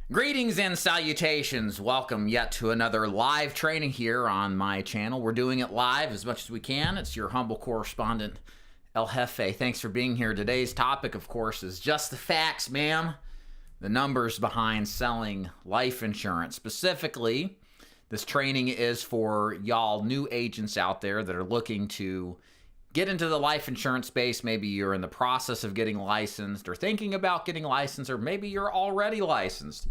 Greetings and salutations. Welcome yet to another live training here on my channel. We're doing it live as much as we can. It's your humble correspondent, El Jefe. Thanks for being here. Today's topic, of course, is just the facts, ma'am. The numbers behind selling life insurance. Specifically, this training is for y'all new agents out there that are looking to get into the life insurance space. Maybe you're in the process of getting licensed or thinking about getting licensed, or maybe you're already licensed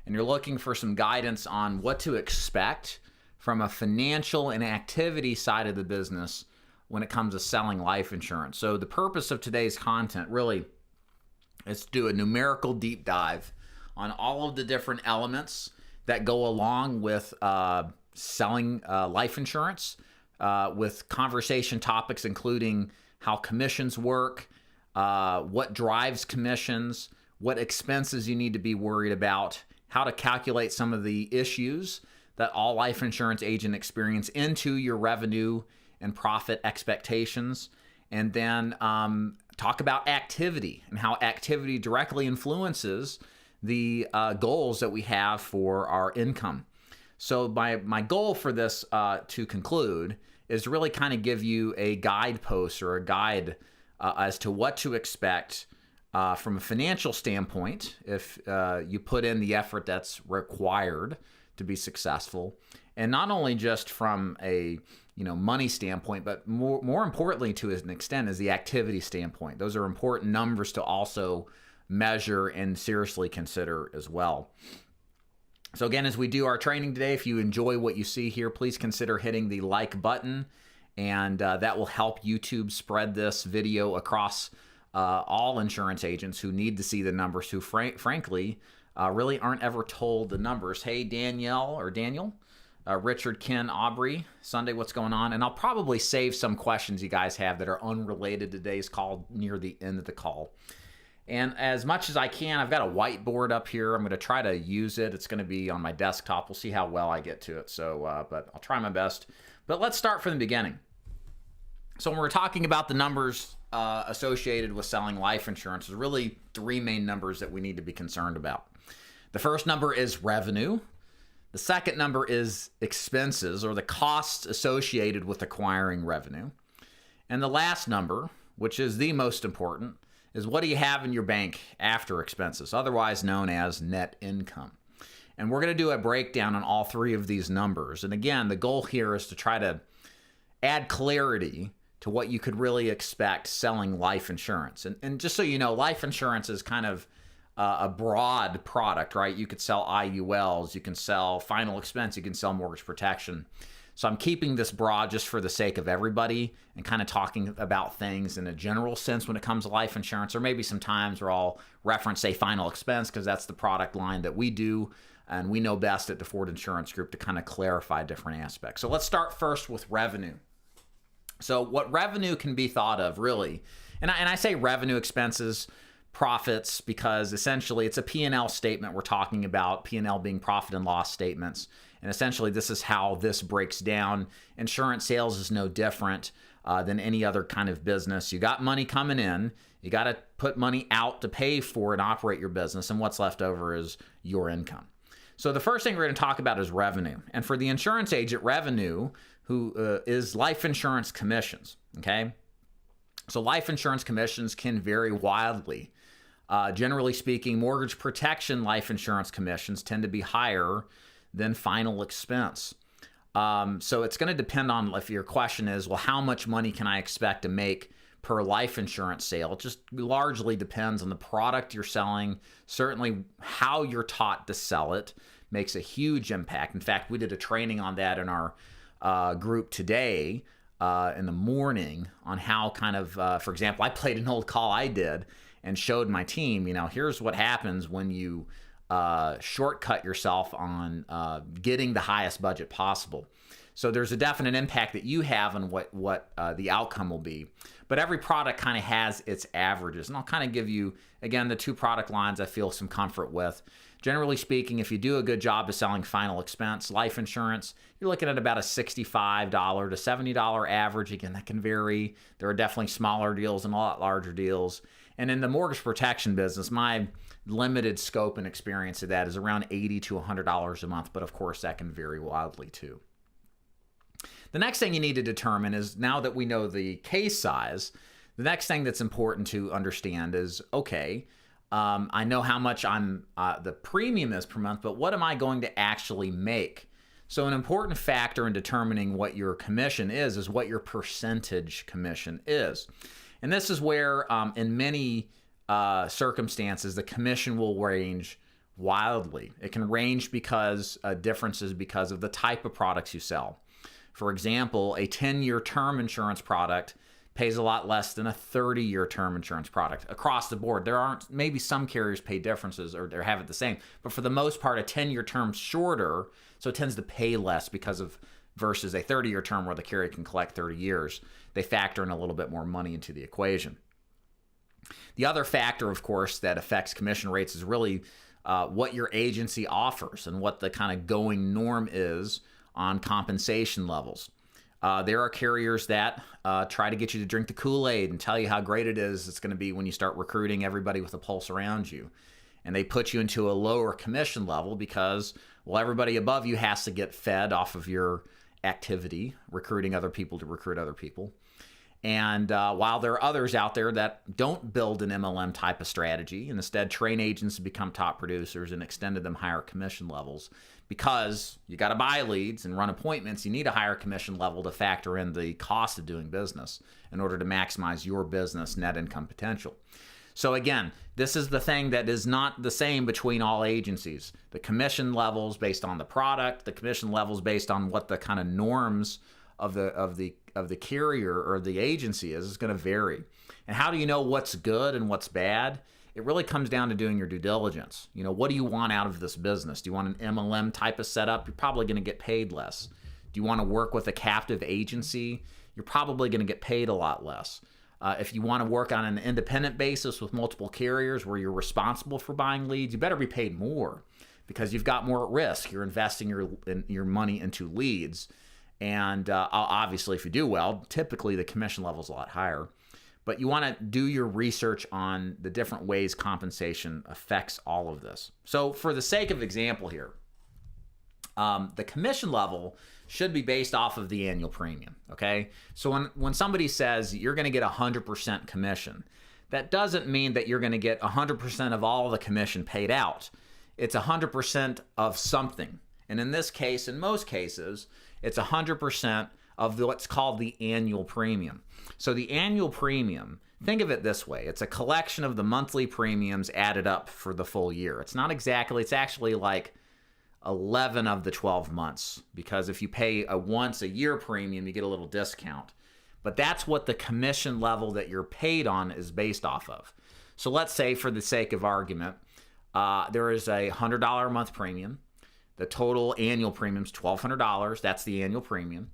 and you're looking for some guidance on what to expect from a financial and activity side of the business when it comes to selling life insurance. So the purpose of today's content really is to do a numerical deep dive on all of the different elements that go along with selling life insurance, with conversation topics including how commissions work, what drives commissions, what expenses you need to be worried about, how to calculate some of the issues that all life insurance agents experience into your revenue and profit expectations, and then talk about activity and how activity directly influences the goals that we have for our income. So my goal for this to conclude is to really kind of give you a guidepost or a guide as to what to expect from a financial standpoint if you put in the effort that's required to be successful, and not only just from a money standpoint, but more importantly to an extent is the activity standpoint. Those are important numbers to also measure and seriously consider as well. So again, as we do our training today, if you enjoy what you see here, please consider hitting the like button, and that will help YouTube spread this video across all insurance agents who need to see the numbers, who frankly really aren't ever told the numbers. Hey, Danielle or Daniel, Richard, Ken, Aubrey, Sunday, what's going on? And I'll probably save some questions you guys have that are unrelated to today's call near the end of the call. And as much as I can, I've got a whiteboard up here. I'm going to try to use it. It's going to be on my desktop. We'll see how well I get to it. So, but I'll try my best. But let's start from the beginning. So when we're talking about the numbers associated with selling life insurance, there's really three main numbers that we need to be concerned about. The first number is revenue. The second number is expenses, or the costs associated with acquiring revenue. And the last number, which is the most important, is what do you have in your bank after expenses, otherwise known as net income. And we're going to do a breakdown on all three of these numbers. And again, the goal here is to try to add clarity to what you could really expect selling life insurance. And just so you know, life insurance is kind of a broad product, right? You could sell IULs, you can sell final expense, you can sell mortgage protection. So I'm keeping this broad just for the sake of everybody and kind of talking about things in a general sense when it comes to life insurance, or maybe some times where I'll reference, say, final expense, because that's the product line that we do and we know best at the Ford Insurance Group to kind of clarify different aspects. So let's start first with revenue. So what revenue can be thought of really, and I say revenue, expenses, profits, because essentially it's a P&L statement we're talking about, P&L being profit and loss statements. And essentially this is how this breaks down. Insurance sales is no different than any other kind of business. You got money coming in, you got to put money out to pay for and operate your business, and what's left over is your income. So the first thing we're going to talk about is revenue. And for the insurance agent, revenue is life insurance commissions, okay? So life insurance commissions can vary wildly. Generally speaking, mortgage protection life insurance commissions tend to be higher than final expense. So it's going to depend on, if your question is, well, how much money can I expect to make per life insurance sale? It just largely depends on the product you're selling. Certainly how you're taught to sell it makes a huge impact. In fact, we did a training on that in our group today in the morning on how kind of, for example, I played an old call I did and showed my team, here's what happens when you shortcut yourself on getting the highest budget possible. So there's a definite impact that you have on what the outcome will be. But every product kind of has its averages. And I'll kind of give you, again, the two product lines I feel some comfort with. Generally speaking, if you do a good job of selling final expense life insurance, you're looking at about a $65 to $70 average. Again, that can vary. There are definitely smaller deals and a lot larger deals. And in the mortgage protection business, my limited scope and experience of that is around $80 to $100 a month, but of course that can vary wildly too. The next thing you need to determine is, now that we know the case size, the next thing that's important to understand is, okay, I know how much the premium is per month, but what am I going to actually make? So an important factor in determining what your commission is what your percentage commission is. And this is where, in many circumstances, the commission will range wildly. It can range because differences because of the type of products you sell. For example, a 10-year term insurance product pays a lot less than a 30-year term insurance product across the board. There aren't, maybe some carriers pay differences or they have it the same, but for the most part, a 10-year term's shorter, so it tends to pay less versus a 30-year term where the carrier can collect 30 years. They factor in a little bit more money into the equation. The other factor, of course, that affects commission rates is really what your agency offers and what the kind of going norm is on compensation levels. There are carriers that try to get you to drink the Kool-Aid and tell you how great it's going to be when you start recruiting everybody with a pulse around you. And they put you into a lower commission level because, well, everybody above you has to get fed off of your activity, recruiting other people to recruit other people. And while there are others out there that don't build an MLM type of strategy and instead train agents to become top producers and extended them higher commission levels, because you got to buy leads and run appointments, you need a higher commission level to factor in the cost of doing business in order to maximize your business net income potential. So again, this is the thing that is not the same between all agencies. The commission levels based on the product, the commission levels based on what the kind of norms of the carrier or the agency is going to vary. And how do you know what's good and what's bad? It really comes down to doing your due diligence. You know, what do you want out of this business? Do you want an MLM type of setup? You're probably going to get paid less. Do you want to work with a captive agency? You're probably going to get paid a lot less. If you want to work on an independent basis with multiple carriers where you're responsible for buying leads, you better be paid more because you've got more at risk. You're investing your money into leads. And obviously, if you do well, typically the commission level is a lot higher. But you want to do your research on the different ways compensation affects all of this. So for the sake of example here, the commission level should be based off of the annual premium, okay? So when somebody says you're going to get 100% commission, that doesn't mean that you're going to get 100% of all the commission paid out. It's 100% of something. And in this case, in most cases, it's 100% of what's called the annual premium. So the annual premium, think of it this way. It's a collection of the monthly premiums added up for the full year. It's actually like 11 of the 12 months, because if you pay a once a year premium, you get a little discount. But that's what the commission level that you're paid on is based off of. So let's say, for the sake of argument, there is a $100 a month premium. The total annual premium is $1,200. That's the annual premium.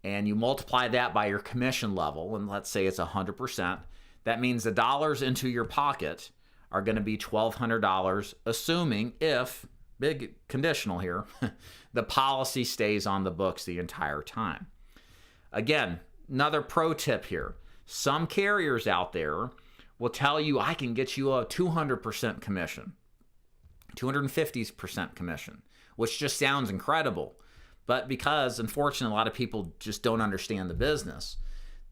And you multiply that by your commission level, and let's say it's 100%. That means the dollars into your pocket are going to be $1,200, assuming, if, big conditional here, the policy stays on the books the entire time. Again, another pro tip here. Some carriers out there will tell you, I can get you a 200% commission, 250% commission, which just sounds incredible. But because, unfortunately, a lot of people just don't understand the business,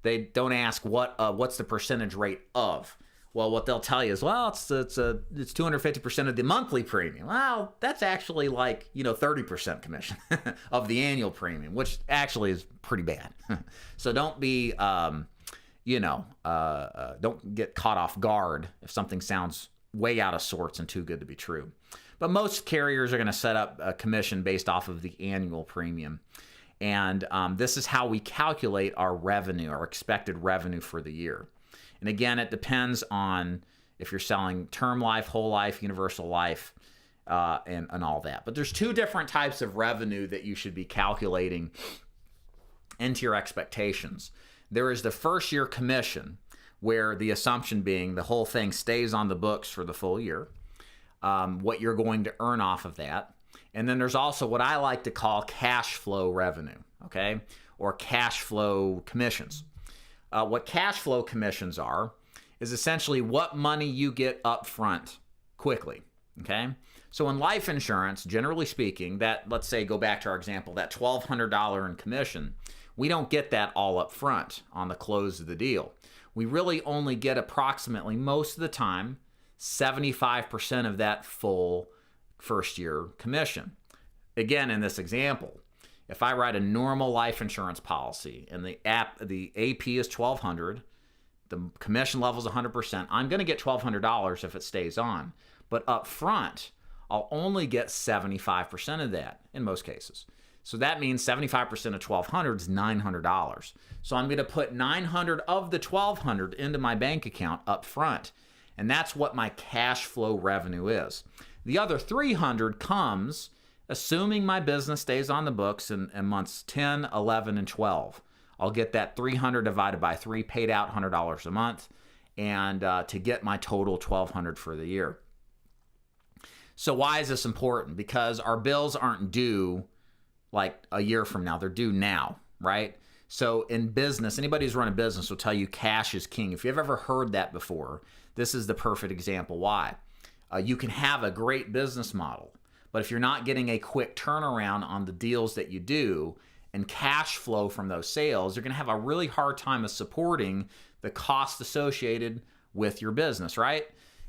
they don't ask what's the percentage rate of. Well, what they'll tell you is, well, it's 250% of the monthly premium. Well, that's actually like 30% commission of the annual premium, which actually is pretty bad. So don't be don't get caught off guard if something sounds way out of sorts and too good to be true. But most carriers are going to set up a commission based off of the annual premium. And this is how we calculate our revenue, our expected revenue for the year. And again, it depends on if you're selling term life, whole life, universal life, and all that. But there's two different types of revenue that you should be calculating into your expectations. There is the first year commission, where the assumption being the whole thing stays on the books for the full year. What you're going to earn off of that. And then there's also what I like to call cash flow revenue, okay? Or cash flow commissions. What cash flow commissions are is essentially what money you get up front quickly, okay? So in life insurance, generally speaking, that, let's say, go back to our example, that $1,200 in commission, we don't get that all up front on the close of the deal. We really only get approximately, most of the time, 75% of that full first year commission. Again, in this example, if I write a normal life insurance policy and the AP is $1,200, the commission level is 100%, I'm going to get $1,200 if it stays on. But up front, I'll only get 75% of that in most cases. So that means 75% of $1,200 is $900. So I'm going to put $900 of the $1,200 into my bank account up front. And that's what my cash flow revenue is. The other $300 comes assuming my business stays on the books in months 10, 11, and 12. I'll get that $300 divided by 3, paid out $100 a month, and to get my total $1,200 for the year. So why is this important? Because our bills aren't due like a year from now. They're due now, right? So in business, anybody who's run a business will tell you cash is king. If you've ever heard that before, this is the perfect example why. You can have a great business model, but if you're not getting a quick turnaround on the deals that you do and cash flow from those sales, you're going to have a really hard time of supporting the cost associated with your business, right?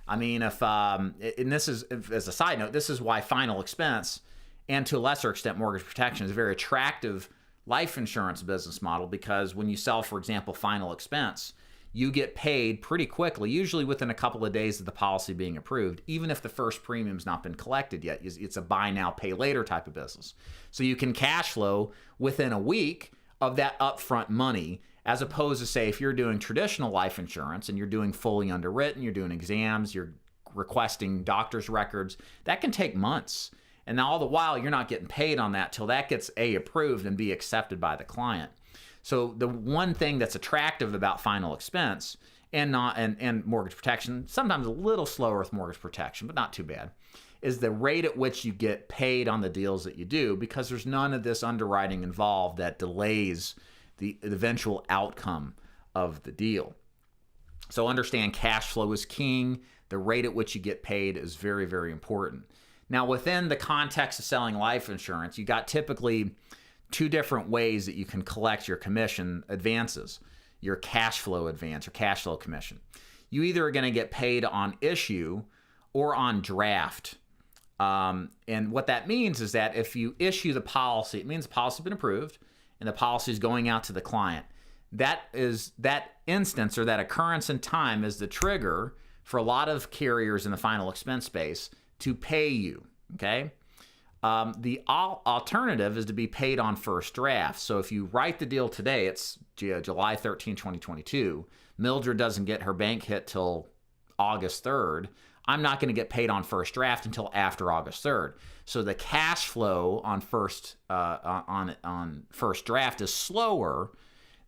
I mean, and this is, as a side note, this is why final expense and to a lesser extent mortgage protection is a very attractive life insurance business model, because when you sell, for example, final expense, you get paid pretty quickly, usually within a couple of days of the policy being approved, even if the first premium's not been collected yet. It's a buy now, pay later type of business. So you can cash flow within a week of that upfront money, as opposed to, say, if you're doing traditional life insurance and you're doing fully underwritten, you're doing exams, you're requesting doctor's records, that can take months. And all the while, you're not getting paid on that till that gets A, approved, and B, accepted by the client. So the one thing that's attractive about final expense and mortgage protection, sometimes a little slower with mortgage protection, but not too bad, is the rate at which you get paid on the deals that you do, because there's none of this underwriting involved that delays the eventual outcome of the deal. So understand cash flow is king. The rate at which you get paid is very, very important. Now, within the context of selling life insurance, you got typically two different ways that you can collect your commission advances, your cash flow advance or cash flow commission. You either are going to get paid on issue or on draft. And what that means is that if you issue the policy, it means the policy has been approved and the policy is going out to the client. That instance or that occurrence in time is the trigger for a lot of carriers in the final expense space to pay you, okay? The alternative is to be paid on first draft. So if you write the deal today, it's July 13, 2022, Mildred doesn't get her bank hit till August 3rd, I'm not going to get paid on first draft until after August 3rd. So the cash flow on first draft is slower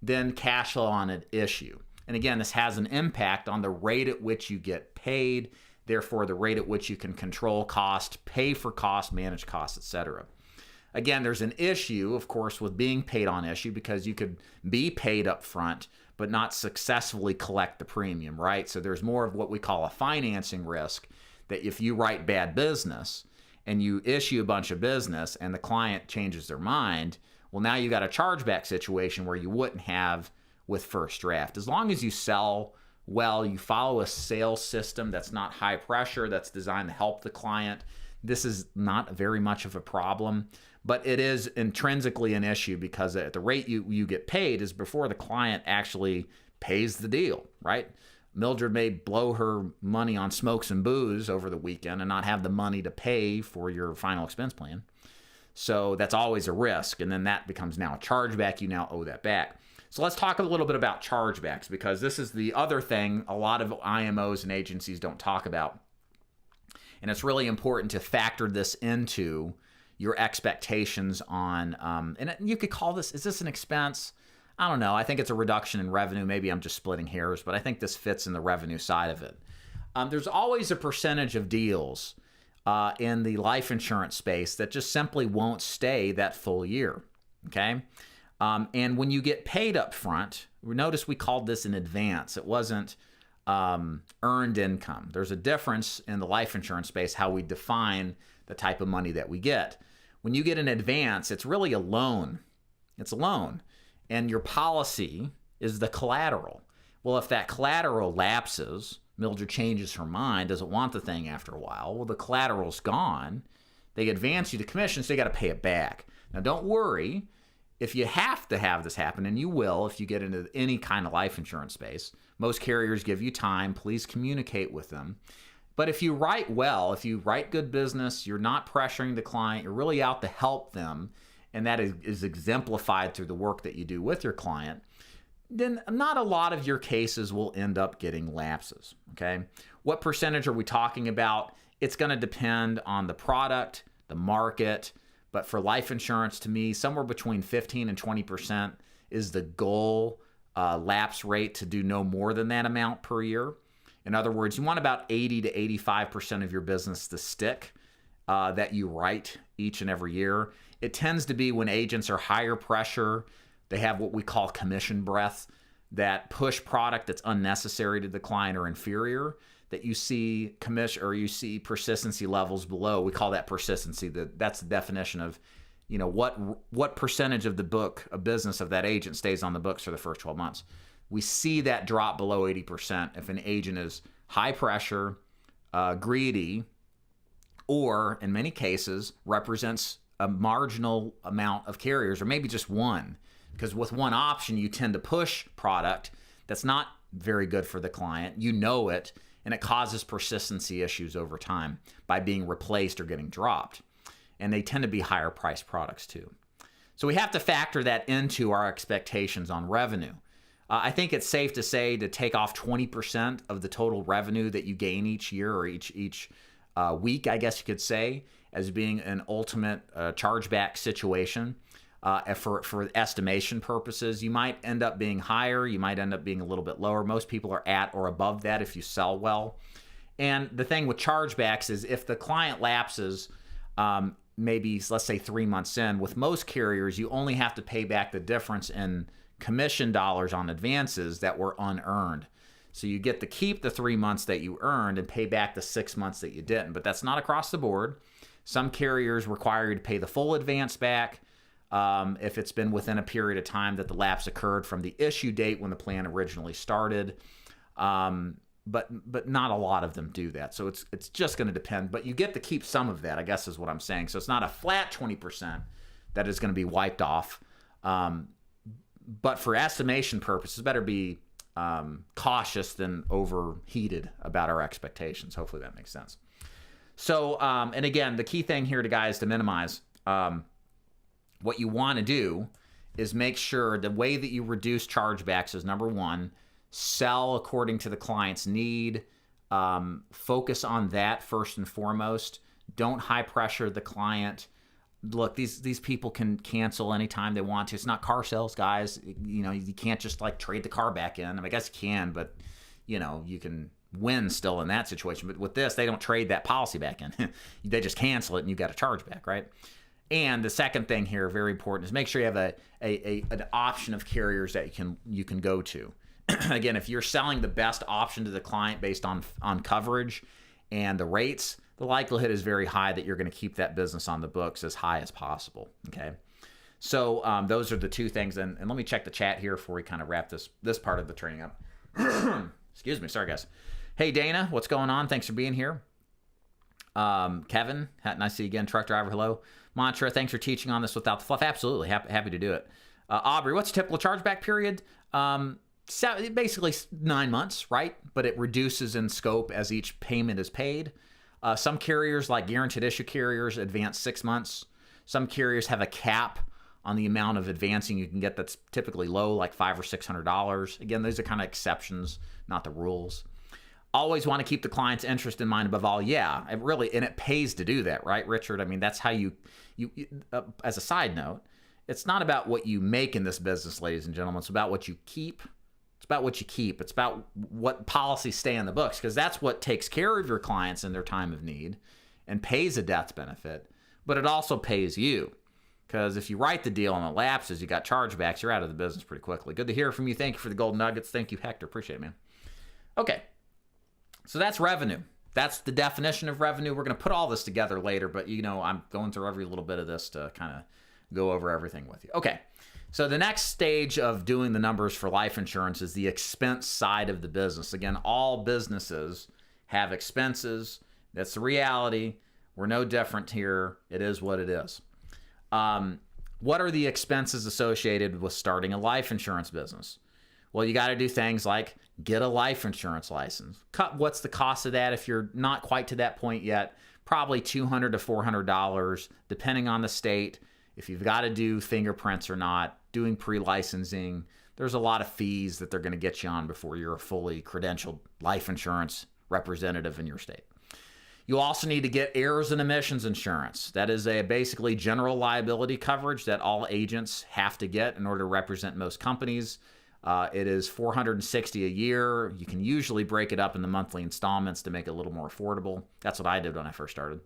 than cash flow on an issue. And again, this has an impact on the rate at which you get paid, therefore the rate at which you can control cost, pay for cost, manage costs, etc. Again, there's an issue, of course, with being paid on issue, because you could be paid up front but not successfully collect the premium, right? So there's more of what we call a financing risk, that if you write bad business and you issue a bunch of business and the client changes their mind, well, now you got a chargeback situation where you wouldn't have with first draft. As long as you sell well, you follow a sales system that's not high pressure, that's designed to help the client, this is not very much of a problem. But it is intrinsically an issue, because at the rate you get paid is before the client actually pays the deal, right? Mildred may blow her money on smokes and booze over the weekend and not have the money to pay for your final expense plan. So that's always a risk. And then that becomes now a chargeback. You now owe that back. So let's talk a little bit about chargebacks, because this is the other thing a lot of IMOs and agencies don't talk about. And it's really important to factor this into your expectations on, and you could call this, is this an expense? I don't know. I think it's a reduction in revenue. Maybe I'm just splitting hairs, but I think this fits in the revenue side of it. There's always a percentage of deals in the life insurance space that just simply won't stay that full year, okay? And when you get paid up front, notice we called this in advance. It wasn't earned income. There's a difference in the life insurance space how we define the type of money that we get. When you get an advance, it's really a loan. It's a loan. And your policy is the collateral. Well, if that collateral lapses, Mildred changes her mind, doesn't want the thing after a while, well, the collateral's gone. They advance you the commission, so you got to pay it back. Now, don't worry. If you have to have this happen, and you will if you get into any kind of life insurance space, most carriers give you time. Please communicate with them. But if you write well, if you write good business, you're not pressuring the client, you're really out to help them, and that is exemplified through the work that you do with your client, then not a lot of your cases will end up getting lapses, okay? What percentage are we talking about? It's going to depend on the product, the market, but for life insurance, to me, somewhere between 15 and 20% is the goal lapse rate, to do no more than that amount per year. In other words, you want about 80 to 85% of your business to stick that you write each and every year. It tends to be when agents are higher pressure, they have what we call commission breath, that push product that's unnecessary to the client or inferior, that you see commission or you see persistency levels below. We call that persistency. That's the definition of, you know, what percentage of the book of business of that agent stays on the books for the first 12 months. We see that drop below 80% if an agent is high pressure, greedy, or in many cases represents a marginal amount of carriers, or maybe just one. Because with one option, you tend to push product that's not very good for the client. You know it, and it causes persistency issues over time by being replaced or getting dropped. And they tend to be higher priced products too. So we have to factor that into our expectations on revenue. I think it's safe to say to take off 20% of the total revenue that you gain each year or each week, I guess you could say, as being an ultimate chargeback situation. For estimation purposes, you might end up being higher, you might end up being a little bit lower. Most people are at or above that if you sell well. And the thing with chargebacks is if the client lapses, maybe let's say 3 months in, with most carriers, you only have to pay back the difference in commission dollars on advances that were unearned. So you get to keep the 3 months that you earned and pay back the 6 months that you didn't. But that's not across the board. Some carriers require you to pay the full advance back if it's been within a period of time that the lapse occurred from the issue date when the plan originally started. But not a lot of them do that. So it's just going to depend. But you get to keep some of that, I guess is what I'm saying. So it's not a flat 20% that is going to be wiped off. But for estimation purposes, better be cautious than overheated about our expectations. Hopefully that makes sense. So, and again, the key thing here to guys to minimize, what you want to do is make sure the way that you reduce chargebacks is, number one, sell according to the client's need. Focus on that first and foremost. Don't high pressure the client. Look, these people can cancel anytime they want to. It's not car sales, guys. You know, you can't just like trade the car back in. I mean, I guess you can, but you know, you can win still in that situation. But with this, they don't trade that policy back in. They just cancel it and you got a chargeback, right? And the second thing here, very important, is make sure you have an option of carriers that you can go to. Again, if you're selling the best option to the client based on coverage and the rates, the likelihood is very high that you're going to keep that business on the books as high as possible. Okay, so those are the two things. And let me check the chat here before we kind of wrap this part of the training up. Excuse me, sorry guys. Hey Dana, what's going on? Thanks for being here. Kevin, nice to see you again. Truck driver, hello. Mantra, thanks for teaching on this without the fluff. Absolutely, happy to do it. Aubrey, what's a typical chargeback period? So basically 9 months, right? But it reduces in scope as each payment is paid. Some carriers, like guaranteed issue carriers, advance 6 months. Some carriers have a cap on the amount of advancing you can get that's typically low, like $500 or $600. Again, those are kind of exceptions, not the rules. Always want to keep the client's interest in mind above all. Yeah, it really, and it pays to do that, right, Richard? I mean, that's how you as a side note, it's not about what you make in this business, ladies and gentlemen. It's about what you keep. It's about what you keep. It's about what policies stay in the books, because that's what takes care of your clients in their time of need and pays a death benefit. But it also pays you, because if you write the deal and it lapses, you got chargebacks, you're out of the business pretty quickly. Good to hear from you. Thank you for the golden nuggets. Thank you, Hector. Appreciate it, man. Okay. So that's revenue. That's the definition of revenue. We're going to put all this together later, but I'm going through every little bit of this to kind of go over everything with you. Okay. So the next stage of doing the numbers for life insurance is the expense side of the business. Again, all businesses have expenses. That's the reality. We're no different here. It is what it is. What are the expenses associated with starting a life insurance business? Well, you got to do things like get a life insurance license. What's the cost of that if you're not quite to that point yet? Probably $200 to $400, depending on the state. If you've got to do fingerprints or not, doing pre-licensing, there's a lot of fees that they're going to get you on before you're a fully credentialed life insurance representative in your state. You also need to get errors and omissions insurance. That is a basically general liability coverage that all agents have to get in order to represent most companies. It is $460 a year. You can usually break it up in the monthly installments to make it a little more affordable. That's what I did when I first started.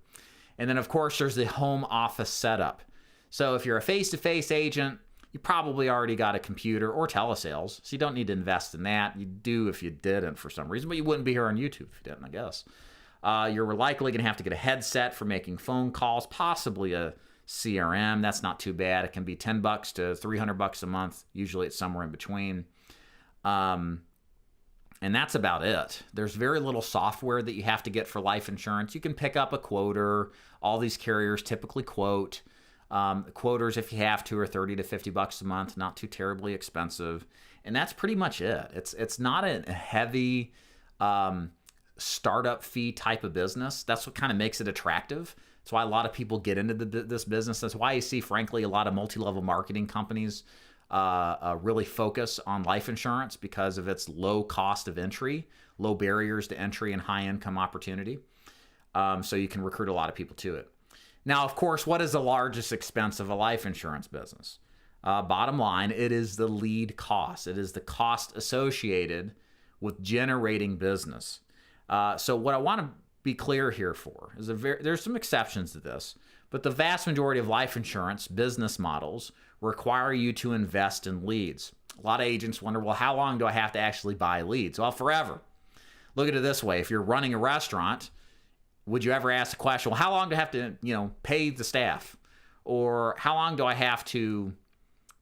And then, of course, there's the home office setup. So if you're a face-to-face agent, you probably already got a computer or telesales, so you don't need to invest in that. You do if you didn't for some reason, but you wouldn't be here on YouTube if you didn't, I guess. You're likely going to have to get a headset for making phone calls, possibly a CRM. That's not too bad. It can be $10 to $300 a month. Usually it's somewhere in between. And that's about it. There's very little software that you have to get for life insurance. You can pick up a quoter. All these carriers typically quote. Quoters, if you have to, are $30 to $50 a month, not too terribly expensive. And that's pretty much it. It's not a heavy startup fee type of business. That's what kind of makes it attractive. That's why a lot of people get into this business. That's why you see, frankly, a lot of multi-level marketing companies really focus on life insurance because of its low cost of entry, low barriers to entry, and high income opportunity. So you can recruit a lot of people to it. Now, of course, what is the largest expense of a life insurance business? Bottom line, it is the lead cost. It is the cost associated with generating business. So what I want to be clear here for is there's some exceptions to this, but the vast majority of life insurance business models require you to invest in leads. A lot of agents wonder, well, how long do I have to actually buy leads? Well, forever. Look at it this way. If you're running a restaurant, would you ever ask the question, well, how long do I have to, pay the staff? Or how long do I have to,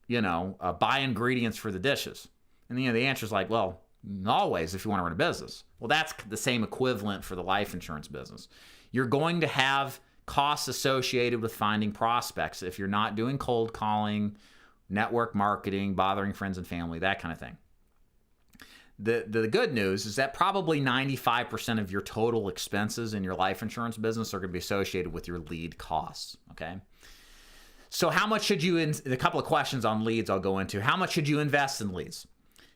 buy ingredients for the dishes? And, the answer is like, well, always if you want to run a business. Well, that's the same equivalent for the life insurance business. You're going to have costs associated with finding prospects if you're not doing cold calling, network marketing, bothering friends and family, that kind of thing. The good news is that probably 95% of your total expenses in your life insurance business are going to be associated with your lead costs, okay? So how much should you, a couple of questions on leads I'll go into. How much should you invest in leads?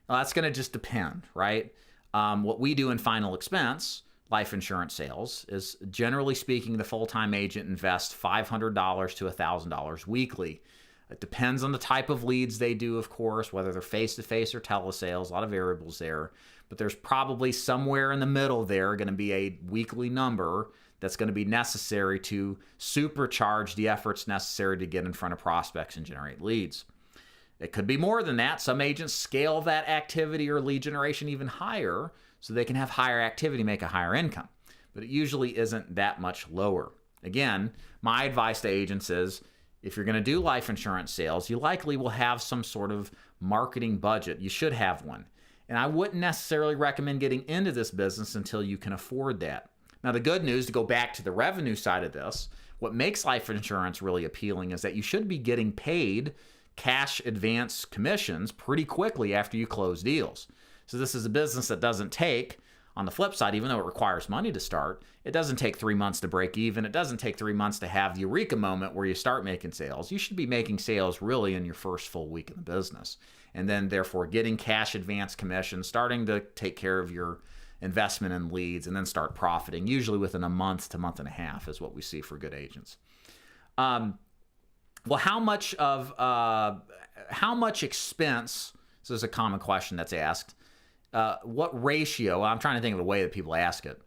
Well, that's going to just depend, right? What we do in final expense, life insurance sales, is generally speaking, the full-time agent invests $500 to $1,000 weekly. It depends on the type of leads they do, of course, whether they're face-to-face or telesales, a lot of variables there. But there's probably somewhere in the middle there going to be a weekly number that's going to be necessary to supercharge the efforts necessary to get in front of prospects and generate leads. It could be more than that. Some agents scale that activity or lead generation even higher so they can have higher activity, make a higher income. But it usually isn't that much lower. Again, my advice to agents is, if you're going to do life insurance sales, you likely will have some sort of marketing budget. You should have one. And I wouldn't necessarily recommend getting into this business until you can afford that. Now, the good news, to go back to the revenue side of this, what makes life insurance really appealing is that you should be getting paid cash advance commissions pretty quickly after you close deals. So this is a business that doesn't take, on the flip side, even though it requires money to start, it doesn't take 3 months to break even. It doesn't take 3 months to have the eureka moment where you start making sales. You should be making sales really in your first full week in the business. And then therefore getting cash advance commissions, starting to take care of your investment in leads, and then start profiting, usually within a month to month and a half is what we see for good agents. Well, how much expense, this is a common question that's asked, what ratio, I'm trying to think of a way that people ask it.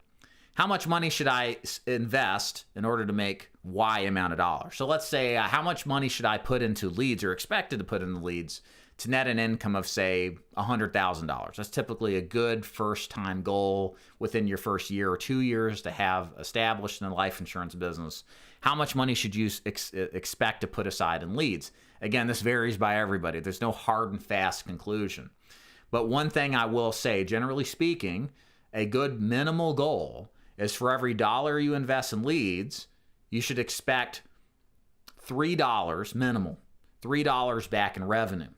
How much money should I invest in order to make Y amount of dollars? So let's say, how much money should I put into leads or expected to put into leads to net an income of, say, $100,000. That's typically a good first-time goal within your first year or 2 years to have established in the life insurance business. How much money should you expect to put aside in leads? Again, this varies by everybody. There's no hard and fast conclusion. But one thing I will say, generally speaking, a good minimal goal is for every dollar you invest in leads, you should expect $3 minimal, $3 back in revenue.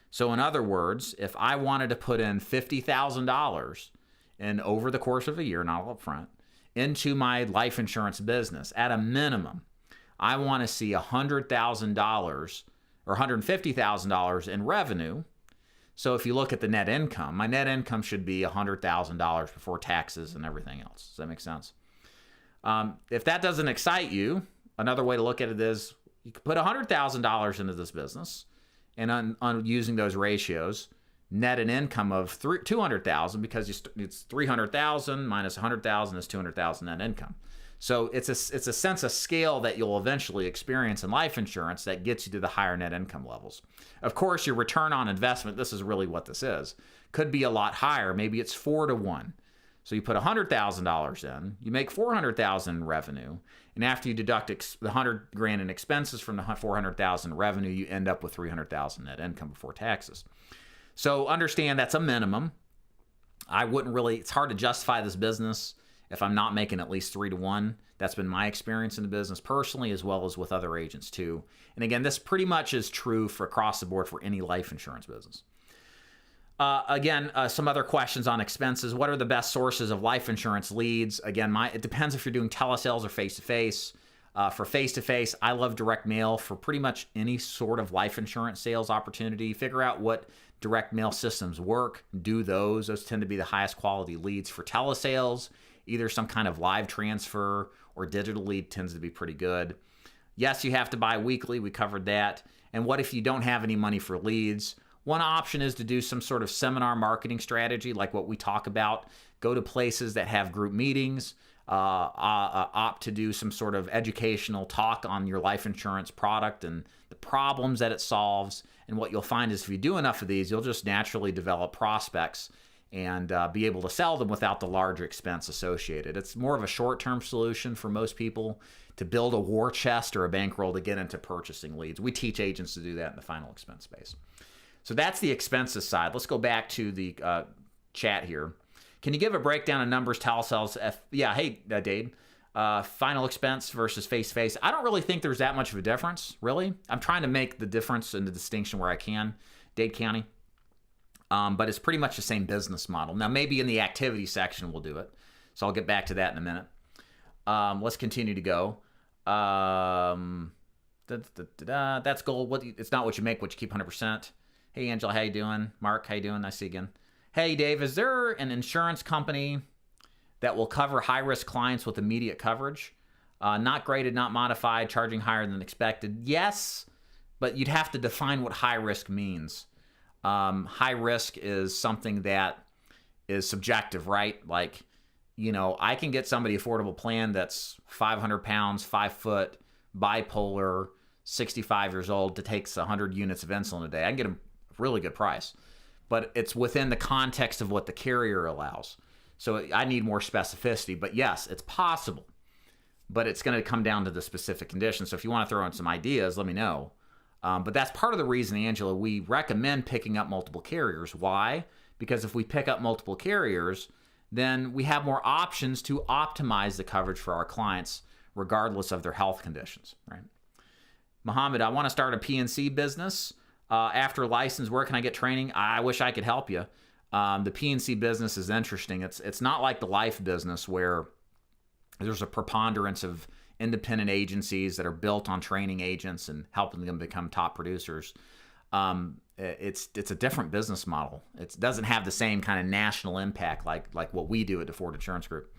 So in other words, if I wanted to put in $50,000 in over the course of a year, not all up front, into my life insurance business, at a minimum, I want to see $100,000 or $150,000 in revenue. So if you look at the net income, my net income should be $100,000 before taxes and everything else. Does that make sense? If that doesn't excite you, another way to look at it is you could put $100,000 into this business, and on using those ratios, net an income of $200,000 because it's $300,000 minus $100,000 is $200,000 net income. So it's a sense of scale that you'll eventually experience in life insurance that gets you to the higher net income levels. Of course, your return on investment, this is really what this is, could be a lot higher. Maybe it's 4 to 1. So you put $100,000 in, you make $400,000 in revenue, and after you deduct the $100,000 in expenses from the $400,000 revenue, you end up with $300,000 net income before taxes. So understand that's a minimum. It's hard to justify this business if I'm not making at least 3 to 1. That's been my experience in the business personally, as well as with other agents too. And again, this pretty much is true for across the board for any life insurance business. Some other questions on expenses. What are the best sources of life insurance leads? Again, it depends if you're doing telesales or face-to-face. For face-to-face, I love direct mail for pretty much any sort of life insurance sales opportunity. Figure out what direct mail systems work. Do those. Those tend to be the highest quality leads. For telesales, either some kind of live transfer or digital lead tends to be pretty good. Yes, you have to buy weekly. We covered that. And what if you don't have any money for leads? One option is to do some sort of seminar marketing strategy like what we talk about. Go to places that have group meetings, opt to do some sort of educational talk on your life insurance product and the problems that it solves. And what you'll find is if you do enough of these, you'll just naturally develop prospects and be able to sell them without the larger expense associated. It's more of a short-term solution for most people to build a war chest or a bankroll to get into purchasing leads. We teach agents to do that in the final expense space. So that's the expenses side. Let's go back to the chat here. Can you give a breakdown of numbers, telesales? Hey, Dade. Final expense versus face-to-face. I don't really think there's that much of a difference, really. I'm trying to make the difference and the distinction where I can. Dade County. But it's pretty much the same business model. Now, maybe in the activity section we'll do it. So I'll get back to that in a minute. Let's continue to go. That's gold. It's not what you make, what you keep 100%. Hey, Angela, how you doing? Mark, how you doing? Nice to see you again. Hey, Dave, is there an insurance company that will cover high-risk clients with immediate coverage? Not graded, not modified, charging higher than expected. Yes, but you'd have to define what high risk means. High risk is something that is subjective, right? Like, I can get somebody affordable plan that's 500 pounds, 5 foot, bipolar, 65 years old, that takes 100 units of insulin a day. I can get them a really good price, but it's within the context of what the carrier allows. So I need more specificity, but yes, it's possible, but it's going to come down to the specific conditions. So if you want to throw in some ideas, let me know. But that's part of the reason, Angela, we recommend picking up multiple carriers. Why? Because if we pick up multiple carriers, then we have more options to optimize the coverage for our clients, regardless of their health conditions, right? Mohammed, I want to start a PNC business. After license, where can I get training? I wish I could help you. The PNC business is interesting. It's not like the life business where there's a preponderance of independent agencies that are built on training agents and helping them become top producers. It's a different business model. It doesn't have the same kind of national impact like what we do at the Ford Insurance Group.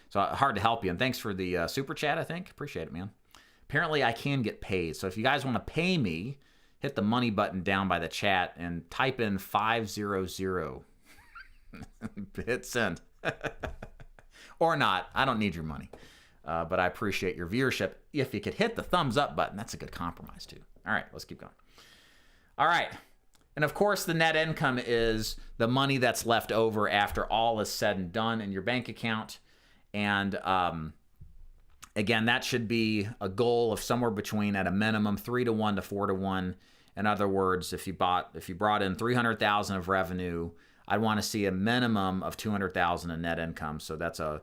So hard to help you. And thanks for the super chat, I think. Appreciate it, man. Apparently I can get paid. So if you guys want to pay me, hit the money button down by the chat and type in 500. Hit send. Or not. I don't need your money. But I appreciate your viewership. If you could hit the thumbs up button, that's a good compromise too. All right, let's keep going. All right. And of course, the net income is the money that's left over after all is said and done in your bank account. And again, that should be a goal of somewhere between, at a minimum, 3-to-1 to 4-to-1. In other words, if you brought in $300,000 of revenue, I'd want to see a minimum of $200,000 in net income. So that's a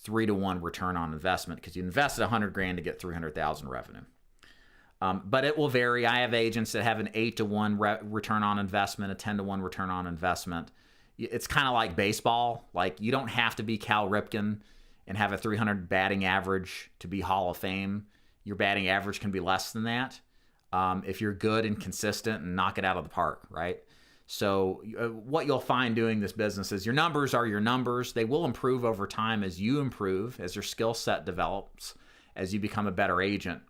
3-to-1 return on investment, because you invested $100,000 to get $300,000 revenue. But it will vary. I have agents that have an 8-to-1 return on investment, a 10-to-1 return on investment. It's kind of like baseball. Like, you don't have to be Cal Ripken and have a 300 batting average to be Hall of Fame. Your batting average can be less than that if you're good and consistent and knock it out of the park, right? So what you'll find doing this business is your numbers are your numbers. They will improve over time as you improve, as your skill set develops, as you become a better agent.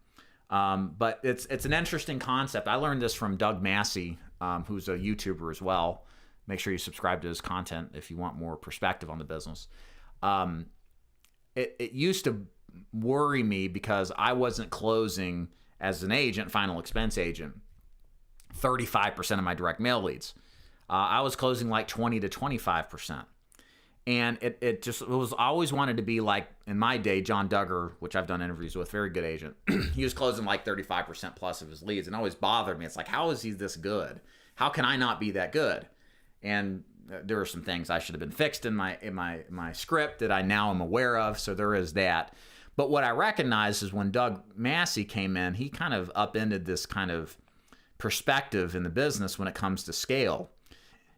But it's an interesting concept. I learned this from Doug Massey, who's a YouTuber as well. Make sure you subscribe to his content if you want more perspective on the business. It used to worry me because I wasn't closing as an agent, final expense agent, 35% of my direct mail leads. I was closing like 20 to 25%. And it was always wanted to be like, in my day, John Duggar, which I've done interviews with, very good agent. He was closing like 35% plus of his leads, and always bothered me. It's like, how is he this good? How can I not be that good? And there are some things I should have been fixed in my script that I now am aware of. So there is that. But what I recognize is when Doug Massey came in, he kind of upended this kind of perspective in the business when it comes to scale.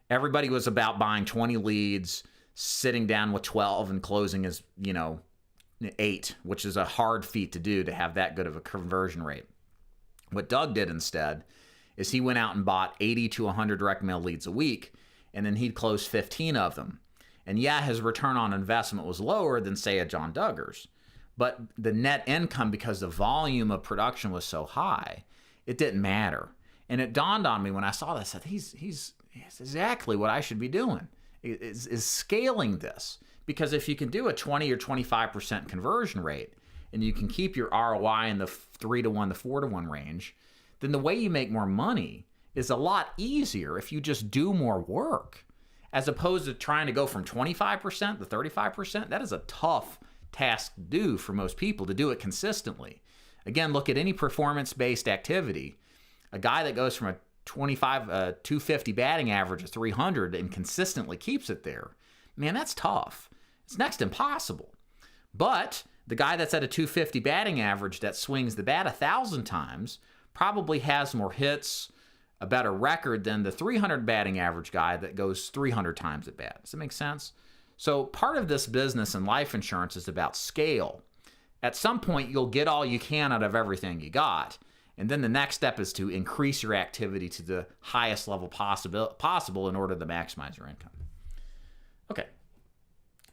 Everybody was about buying 20 leads, sitting down with 12 and closing as, 8, which is a hard feat to do, to have that good of a conversion rate. What Doug did instead is he went out and bought 80 to 100 direct mail leads a week, and then he'd close 15 of them. And yeah, his return on investment was lower than, say, a John Duggar's, but the net income, because the volume of production was so high, it didn't matter. And it dawned on me when I saw this, that he's exactly what I should be doing. Is scaling this, because if you can do a 20 or 25% conversion rate and you can keep your ROI in the 3-to-1 to 4-to-1 range, then the way you make more money is a lot easier if you just do more work, as opposed to trying to go from 25% to 35%. That is a tough task to do for most people, to do it consistently. Again, look at any performance-based activity. A guy that goes from a 250 batting average of 300 and consistently keeps it there, man, that's tough. It's next to impossible. But the guy that's at a 250 batting average that swings the bat 1,000 times probably has more hits, a better record than the 300 batting average guy that goes 300 times at bat. Does that make sense? So part of this business and life insurance is about scale. At some point, you'll get all you can out of everything you got. And then the next step is to increase your activity to the highest level possible in order to maximize your income. Okay.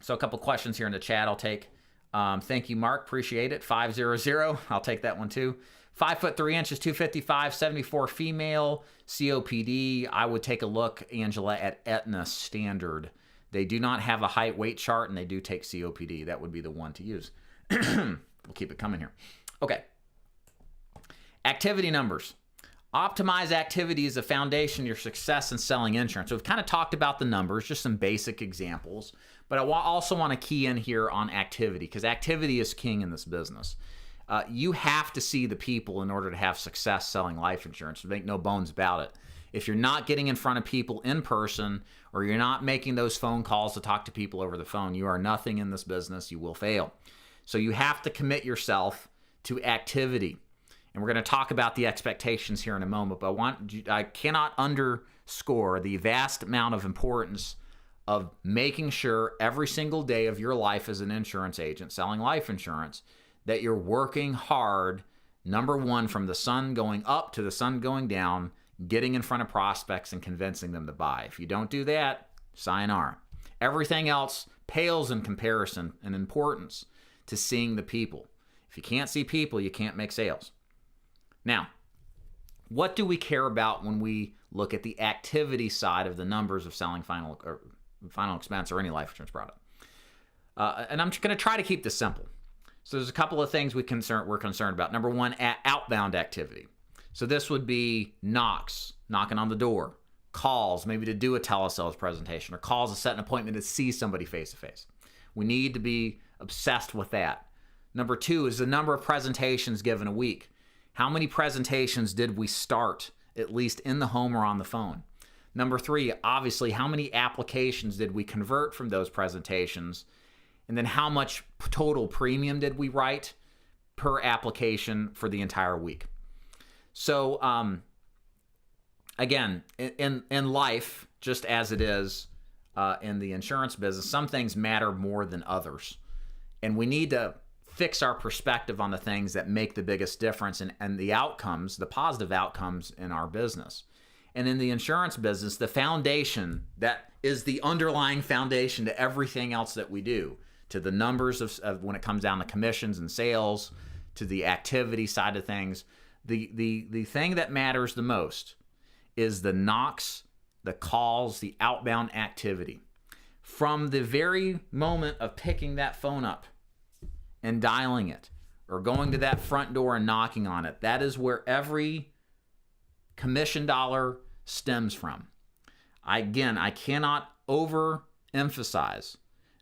So a couple questions here in the chat I'll take. Thank you, Mark. Appreciate it. 500. I'll take that one too. 5 foot 3 inches, 255, 74 female, COPD. I would take a look, Angela, at Aetna Standard. They do not have a height weight chart, and they do take COPD. That would be the one to use. We'll keep it coming here. Okay. Activity numbers. Optimize activity is the foundation of your success in selling insurance. So we've kind of talked about the numbers, just some basic examples, but I also want to key in here on activity, because activity is king in this business. You have to see the people in order to have success selling life insurance. Make no bones about it. If you're not getting in front of people in person, or you're not making those phone calls to talk to people over the phone, you are nothing in this business. You will fail. So you have to commit yourself to activity. And we're going to talk about the expectations here in a moment, but I cannot underscore the vast amount of importance of making sure every single day of your life as an insurance agent selling life insurance that you're working hard, number one, from the sun going up to the sun going down, getting in front of prospects and convincing them to buy. If you don't do that, sayonara. Everything else pales in comparison in importance to seeing the people. If you can't see people, you can't make sales. Now, what do we care about when we look at the activity side of the numbers of selling final expense or any life insurance product? And I'm just going to try to keep this simple. So there's a couple of things we're concerned about. Number one, outbound activity. So this would be knocks, knocking on the door, calls, maybe to do a telesales presentation, or calls to set an appointment to see somebody face-to-face. We need to be obsessed with that. Number 2 is the number of presentations given a week. How many presentations did we start, at least in the home or on the phone? Number 3, obviously, how many applications did we convert from those presentations? And then how much total premium did we write per application for the entire week? So, again, in life, just as it is in the insurance business, some things matter more than others. And we need to fix our perspective on the things that make the biggest difference and the outcomes, the positive outcomes in our business. And in the insurance business, the foundation that is the underlying foundation to everything else that we do, to the numbers of when it comes down to commissions and sales, to the activity side of things, the thing that matters the most is the knocks, the calls, the outbound activity. From the very moment of picking that phone up and dialing it, or going to that front door and knocking on it, that is where every commission dollar stems from. I cannot overemphasize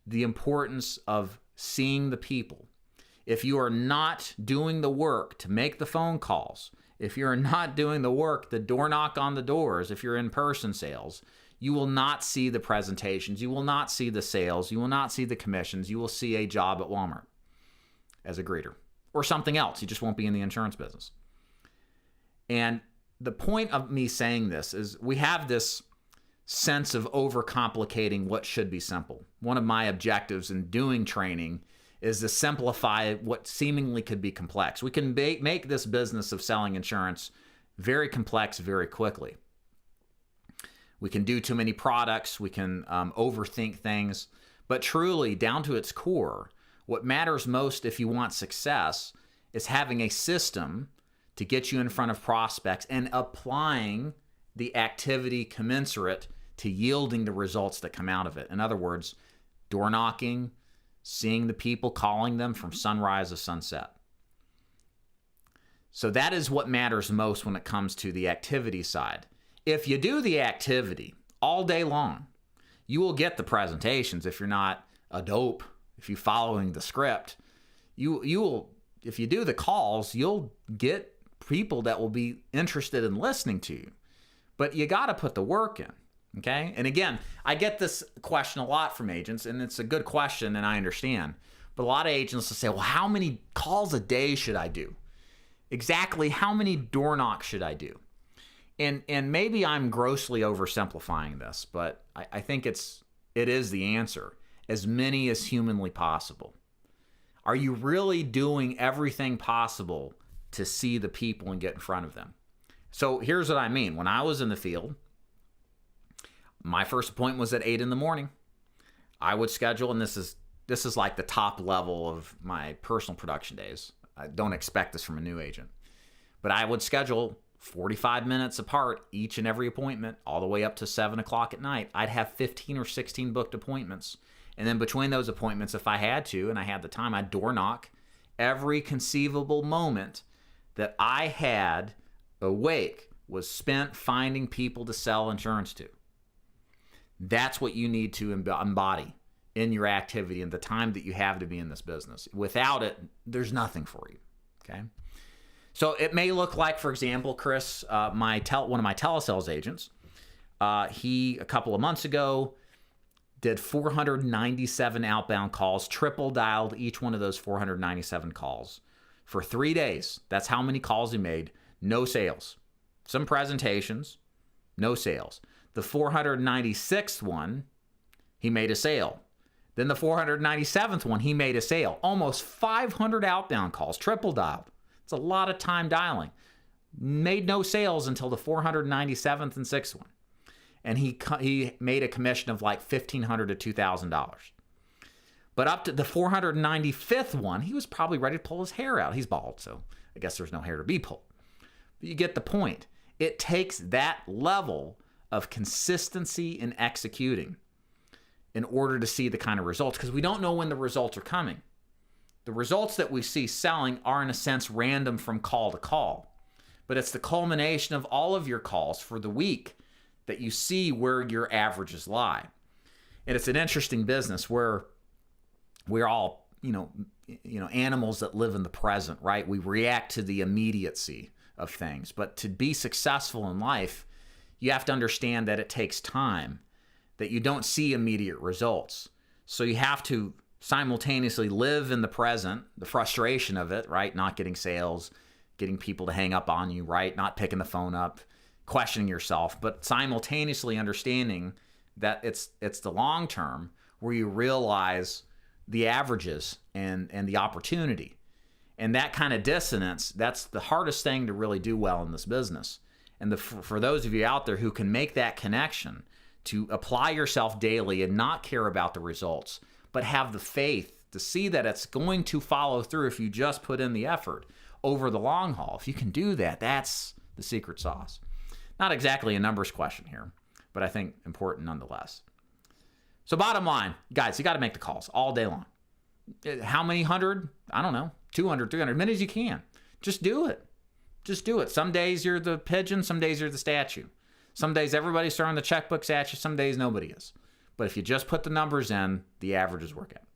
the importance of seeing the people. If you are not doing the work to make the phone calls, if you're not doing the work, the door knock on the doors, if you're in-person sales, you will not see the presentations, you will not see the sales, you will not see the commissions, you will see a job at Walmart as a greeter or something else. You just won't be in the insurance business. And the point of me saying this is we have this sense of overcomplicating what should be simple. One of my objectives in doing training is to simplify what seemingly could be complex. We can make this business of selling insurance very complex very quickly. We can do too many products. We can overthink things. But truly, down to its core, what matters most if you want success is having a system to get you in front of prospects and applying the activity commensurate to yielding the results that come out of it. In other words, door knocking, seeing the people, calling them from sunrise to sunset. So that is what matters most when it comes to the activity side. If you do the activity all day long, you will get the presentations. If you're not a dope, if you're following the script, you will, if you do the calls, you'll get people that will be interested in listening to you. But you got to put the work in, okay? And again, I get this question a lot from agents, and it's a good question, and I understand. But a lot of agents will say, well, how many calls a day should I do? Exactly how many door knocks should I do? And maybe I'm grossly oversimplifying this, but I think it is the answer. As many as humanly possible. Are you really doing everything possible to see the people and get in front of them? So here's what I mean. When I was in the field, my first appointment was at 8 in the morning. I would schedule, and this is like the top level of my personal production days. I don't expect this from a new agent. But I would schedule 45 minutes apart each and every appointment, all the way up to 7 o'clock at night. I'd have 15 or 16 booked appointments. And then between those appointments, if I had to, and I had the time, I'd door knock every conceivable moment that I had awake was spent finding people to sell insurance to. That's what you need to embody in your activity and the time that you have to be in this business. Without it, there's nothing for you, okay? So it may look like, for example, Chris, one of my telesales agents, he, a couple of months ago, did 497 outbound calls, triple dialed each one of those 497 calls for 3 days. That's how many calls he made. No sales. Some presentations, no sales. The 496th one, he made a sale. Then the 497th one, he made a sale. Almost 500 outbound calls, triple dialed. It's a lot of time dialing. Made no sales until the 497th and 6th one. And he made a commission of like $1,500 to $2,000. But up to the 495th one, he was probably ready to pull his hair out. He's bald, so I guess there's no hair to be pulled. But you get the point. It takes that level of consistency in executing in order to see the kind of results, because we don't know when the results are coming. The results that we see selling are, in a sense, random from call to call. But it's the culmination of all of your calls for the week that you see where your averages lie. And it's an interesting business where we're all, animals that live in the present, right? We react to the immediacy of things. But to be successful in life, you have to understand that it takes time, that you don't see immediate results. So you have to simultaneously live in the present, the frustration of it, right? Not getting sales, getting people to hang up on you, right? Not picking the phone up, questioning yourself, but simultaneously understanding that it's the long term where you realize the averages and the opportunity. And that kind of dissonance, that's the hardest thing to really do well in this business. And for those of you out there who can make that connection, to apply yourself daily and not care about the results, but have the faith to see that it's going to follow through if you just put in the effort over the long haul. If you can do that, that's the secret sauce. Not exactly a numbers question here, but I think important nonetheless. So bottom line, guys, you got to make the calls all day long. How many hundred? I don't know, 200, 300, many as you can. Just do it. Just do it. Some days you're the pigeon, some days you're the statue. Some days everybody's throwing the checkbooks at you, some days nobody is. But if you just put the numbers in, the averages work out.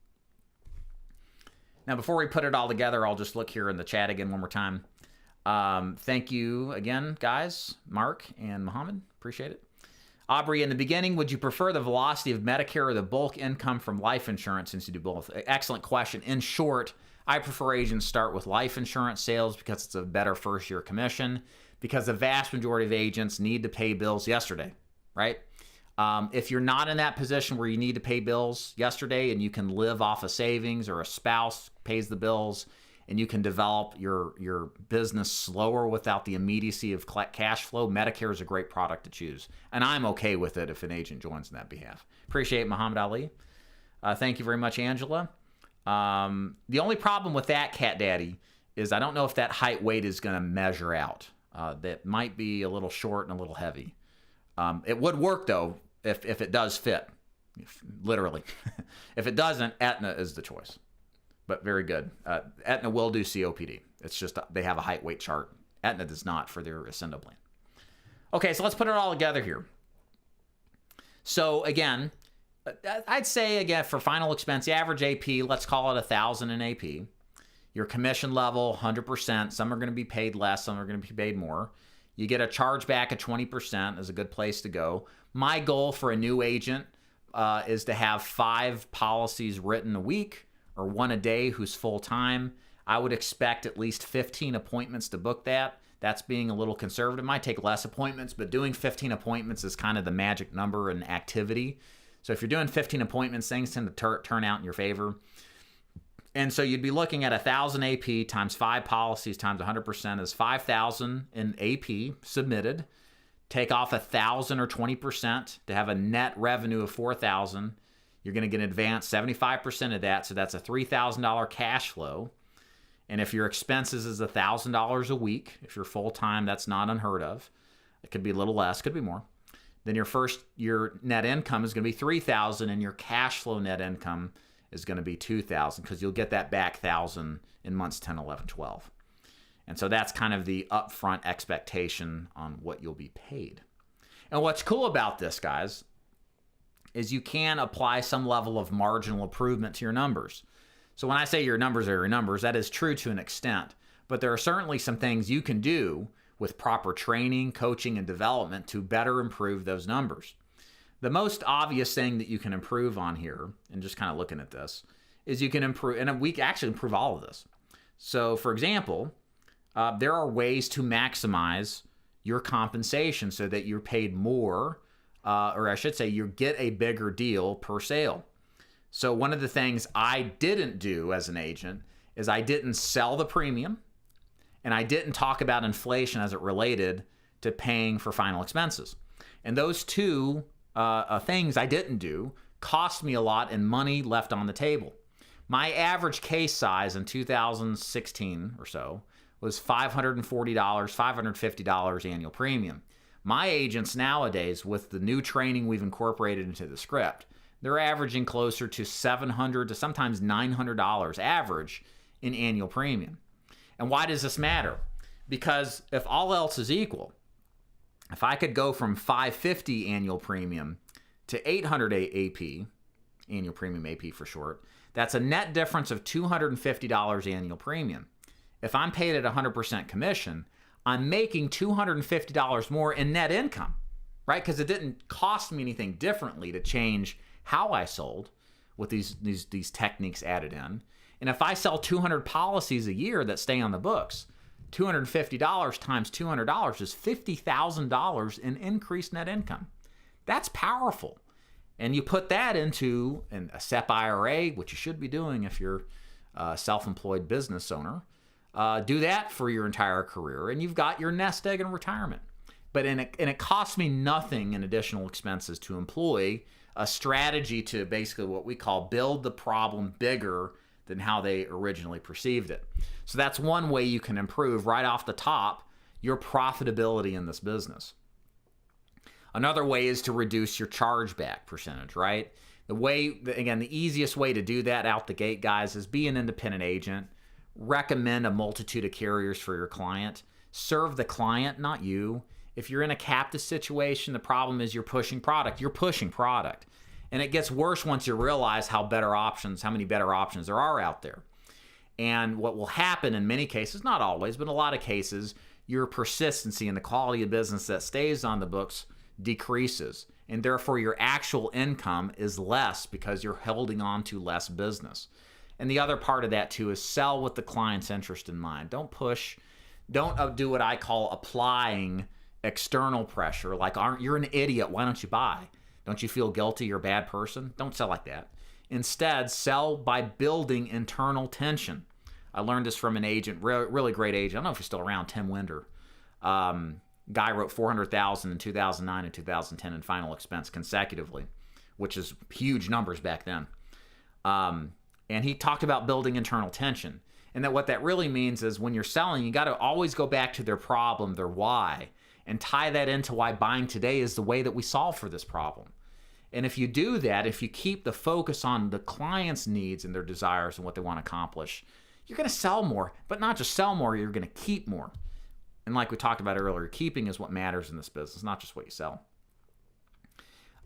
Now, before we put it all together, I'll just look here in the chat again one more time. Thank you again, guys, Mark and Mohammed. Appreciate it. Aubrey, in the beginning, would you prefer the velocity of Medicare or the bulk income from life insurance since you do both? Excellent question. In short, I prefer agents start with life insurance sales because it's a better first-year commission, because the vast majority of agents need to pay bills yesterday, right? If you're not in that position where you need to pay bills yesterday and you can live off of savings, or a spouse pays the bills, and you can develop your business slower without the immediacy of cash flow, Medicare is a great product to choose. And I'm okay with it if an agent joins on that behalf. Appreciate Muhammad Ali. Thank you very much, Angela. The only problem with that, Cat Daddy, is I don't know if that height weight is going to measure out. That might be a little short and a little heavy. It would work, though, if it does fit, literally. If it doesn't, Aetna is the choice. But very good. Aetna will do COPD. It's just they have a height weight chart. Aetna does not for their Ascendo plan. Okay, so let's put it all together here. So again, I'd say again for final expense, the average AP, let's call it $1,000 in AP. Your commission level, 100%. Some are going to be paid less, some are going to be paid more. You get a chargeback of 20% is a good place to go. My goal for a new agent is to have 5 policies written a week, or 1 a day who's full-time. I would expect at least 15 appointments to book that. That's being a little conservative. Might take less appointments, but doing 15 appointments is kind of the magic number in activity. So if you're doing 15 appointments, things tend to turn out in your favor. And so you'd be looking at 1,000 AP times 5 policies times 100% is 5,000 in AP submitted. Take off 1,000 or 20% to have a net revenue of 4,000. You're going to get an advance 75% of that, so that's a $3,000 cash flow. And if your expenses is $1,000 a week, if you're full-time, that's not unheard of. It could be a little less, could be more. Then your net income is going to be $3,000, and your cash flow net income is going to be $2,000, because you'll get that back $1,000 in months 10, 11, 12. And so that's kind of the upfront expectation on what you'll be paid. And what's cool about this, guys, is you can apply some level of marginal improvement to your numbers. So when I say your numbers are your numbers, that is true to an extent. But there are certainly some things you can do with proper training, coaching, and development to better improve those numbers. The most obvious thing that you can improve on here, and just kind of looking at this, is you can improve, and we can actually improve all of this. So for example, there are ways to maximize your compensation so that you're paid more, or I should say you get a bigger deal per sale. So one of the things I didn't do as an agent is I didn't sell the premium, and I didn't talk about inflation as it related to paying for final expenses. And those two things I didn't do cost me a lot in money left on the table. My average case size in 2016 or so was $540, $550 annual premium. My agents nowadays, with the new training we've incorporated into the script, they're averaging closer to $700 to sometimes $900 average in annual premium. And why does this matter? Because if all else is equal, If I could go from $550 annual premium to $800 AP, annual premium AP for short, that's a net difference of $250 annual premium. If I'm paid at 100% commission, I'm making $250 more in net income, right? Because it didn't cost me anything differently to change how I sold with these techniques added in. And if I sell 200 policies a year that stay on the books, $250 times $200 is $50,000 in increased net income. That's powerful. And you put that into a SEP IRA, which you should be doing if you're a self-employed business owner. Do that for your entire career, and you've got your nest egg in retirement. But it costs me nothing in additional expenses to employ a strategy to basically what we call build the problem bigger than how they originally perceived it. So that's one way you can improve right off the top your profitability in this business. Another way is to reduce your chargeback percentage, right? The easiest way to do that out the gate, guys, is be an independent agent. Recommend a multitude of carriers for your client. Serve the client, not you. If you're in a captive situation, the problem is you're pushing product. You're pushing product. And it gets worse once you realize how many better options there are out there. And what will happen in many cases, not always, but in a lot of cases, your persistency and the quality of business that stays on the books decreases. And therefore, your actual income is less because you're holding on to less business. And the other part of that, too, is sell with the client's interest in mind. Don't push. Don't do what I call applying external pressure. Like, you're an idiot. Why don't you buy? Don't you feel guilty? You're a bad person? Don't sell like that. Instead, sell by building internal tension. I learned this from an agent, really great agent. I don't know if he's still around, Tim Winder. Guy wrote $400,000 in 2009 and 2010 in final expense consecutively, which is huge numbers back then. And he talked about building internal tension. And that what that really means is when you're selling, you got to always go back to their problem, their why, and tie that into why buying today is the way that we solve for this problem. And if you do that, if you keep the focus on the client's needs and their desires and what they want to accomplish, you're going to sell more, but not just sell more, you're going to keep more. And like we talked about earlier, keeping is what matters in this business, not just what you sell.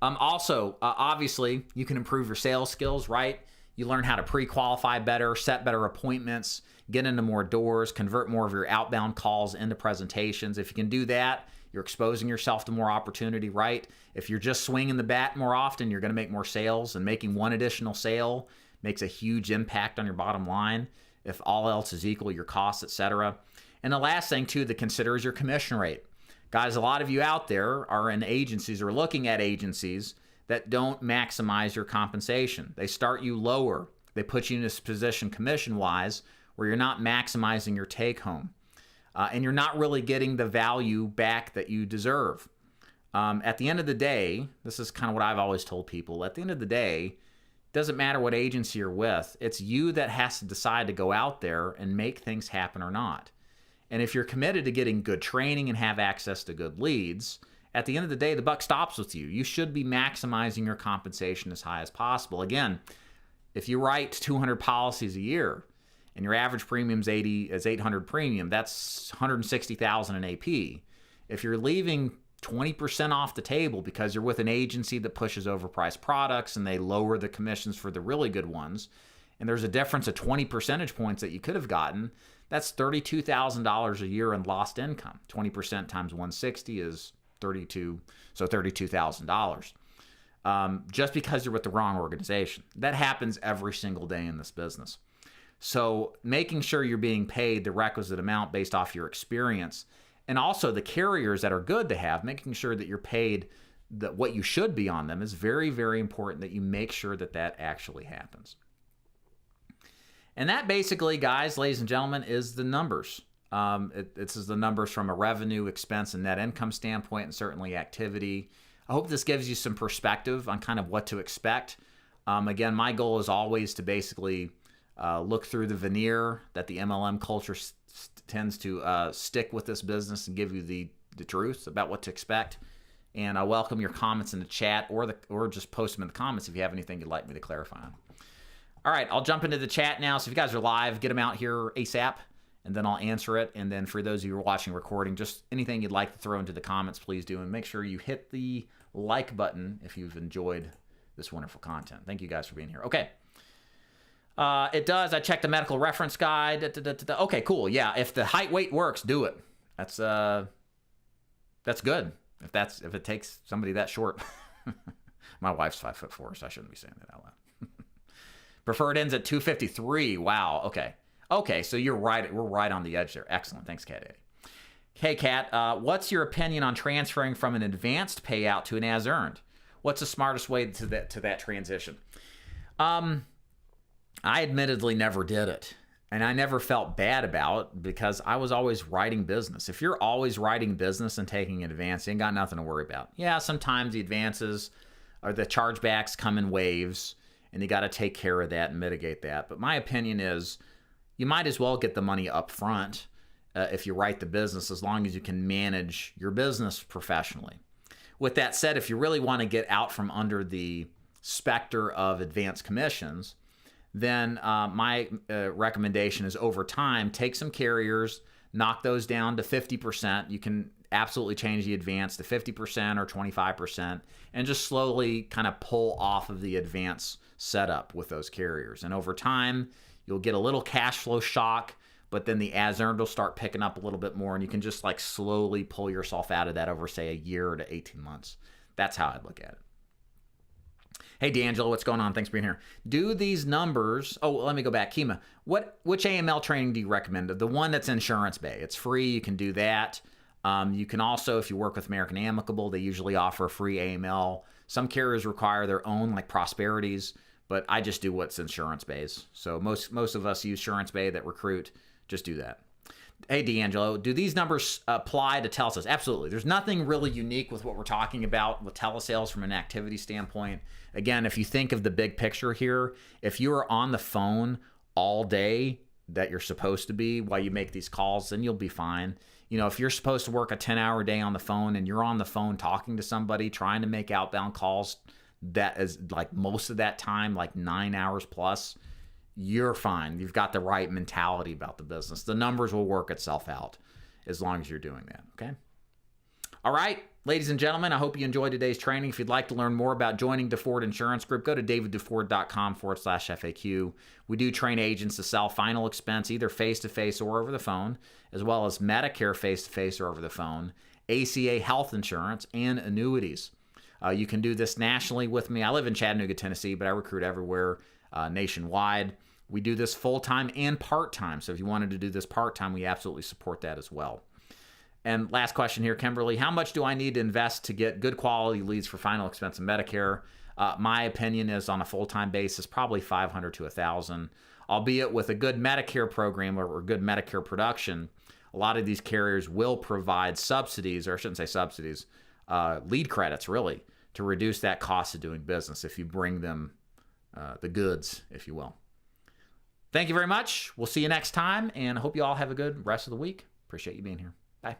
Obviously, you can improve your sales skills, right? You learn how to pre-qualify better, set better appointments, get into more doors, convert more of your outbound calls into presentations. If you can do that, you're exposing yourself to more opportunity, right? If you're just swinging the bat more often, you're going to make more sales, and making one additional sale makes a huge impact on your bottom line. If all else is equal, your costs, etc. And the last thing, too, to consider is your commission rate. Guys, a lot of you out there are in agencies or looking at agencies that don't maximize your compensation. They start you lower. They put you in this position commission-wise where you're not maximizing your take-home. And you're not really getting the value back that you deserve. At the end of the day, this is kind of what I've always told people, at the end of the day, it doesn't matter what agency you're with. It's you that has to decide to go out there and make things happen or not. And if you're committed to getting good training and have access to good leads, at the end of the day, the buck stops with you. You should be maximizing your compensation as high as possible. Again, if you write 200 policies a year and your average premium is 800 premium, that's $160,000 in AP. If you're leaving 20% off the table because you're with an agency that pushes overpriced products and they lower the commissions for the really good ones, and there's a difference of 20 percentage points that you could have gotten, that's $32,000 a year in lost income. 20% times 160 is $32,000. Just because you're with the wrong organization. That happens every single day in this business. So making sure you're being paid the requisite amount based off your experience, and also the carriers that are good to have, making sure that you're paid what you should be on them is very, very important, that you make sure that that actually happens. And that basically, guys, ladies and gentlemen, is the numbers. This is the numbers from a revenue, expense, and net income standpoint, and certainly activity. I hope this gives you some perspective on kind of what to expect. Again, my goal is always to basically look through the veneer that the MLM culture tends to stick with this business and give you the truth about what to expect. And I welcome your comments in the chat, or just post them in the comments if you have anything you'd like me to clarify on. All right, I'll jump into the chat now. So if you guys are live, get them out here ASAP. and then I'll answer it. And then for those of you who are watching recording, just anything you'd like to throw into the comments, please do. And make sure you hit the like button if you've enjoyed this wonderful content. Thank you guys for being here. Okay. It does. I checked the medical reference guide. Okay, cool. Yeah, if the height weight works, do it. That's good. If it takes somebody that short. My wife's 5'4", so I shouldn't be saying that out loud. Preferred ends at 253. Wow. Okay. Okay, so you're right. We're right on the edge there. Excellent. Thanks, Cat Eddie. Hey, Cat, what's your opinion on transferring from an advanced payout to an as earned? What's the smartest way to that transition? I admittedly never did it, and I never felt bad about it because I was always writing business. If you're always writing business and taking an advance, you ain't got nothing to worry about. Yeah, sometimes the advances or the chargebacks come in waves, and you got to take care of that and mitigate that. But my opinion is you might as well get the money up front if you write the business, as long as you can manage your business professionally. With that said, if you really want to get out from under the specter of advanced commissions, then my recommendation is over time, take some carriers, knock those down to 50%. You can absolutely change the advance to 50% or 25% and just slowly kind of pull off of the advance setup with those carriers. And over time, you'll get a little cash flow shock, but then the as earned will start picking up a little bit more, and you can just like slowly pull yourself out of that over, say, a year to 18 months. That's how I'd look at it. Hey, D'Angelo, what's going on? Thanks for being here. Do these numbers... Oh, let me go back. Kima, which AML training do you recommend? The one that's Insurance Bay. It's free. You can do that. You can also, if you work with American Amicable, they usually offer a free AML. Some carriers require their own, like Prosperities, but I just do what's Insurance Bay's. So most of us use Insurance Bay that recruit. Just do that. Hey, D'Angelo, do these numbers apply to telesales? Absolutely. There's nothing really unique with what we're talking about with telesales from an activity standpoint. Again, if you think of the big picture here, if you are on the phone all day that you're supposed to be while you make these calls, then you'll be fine. You know, if you're supposed to work a 10-hour day on the phone and you're on the phone talking to somebody, trying to make outbound calls, that is like most of that time, like 9 hours plus, you're fine. You've got the right mentality about the business. The numbers will work itself out as long as you're doing that, okay? All right, ladies and gentlemen, I hope you enjoyed today's training. If you'd like to learn more about joining DeFord Insurance Group, go to daviddeford.com/FAQ. We do train agents to sell final expense either face-to-face or over the phone, as well as Medicare face-to-face or over the phone, ACA health insurance, and annuities. You can do this nationally with me. I live in Chattanooga, Tennessee, but I recruit everywhere nationwide. We do this full-time and part-time. So if you wanted to do this part-time, we absolutely support that as well. And last question here, Kimberly, how much do I need to invest to get good quality leads for final expense and Medicare? My opinion is on a full-time basis, probably $500 to $1,000, albeit with a good Medicare program or good Medicare production. A lot of these carriers will provide subsidies, or I shouldn't say subsidies, lead credits really, to reduce that cost of doing business if you bring them the goods, if you will. Thank you very much. We'll see you next time, and I hope you all have a good rest of the week. Appreciate you being here. Bye.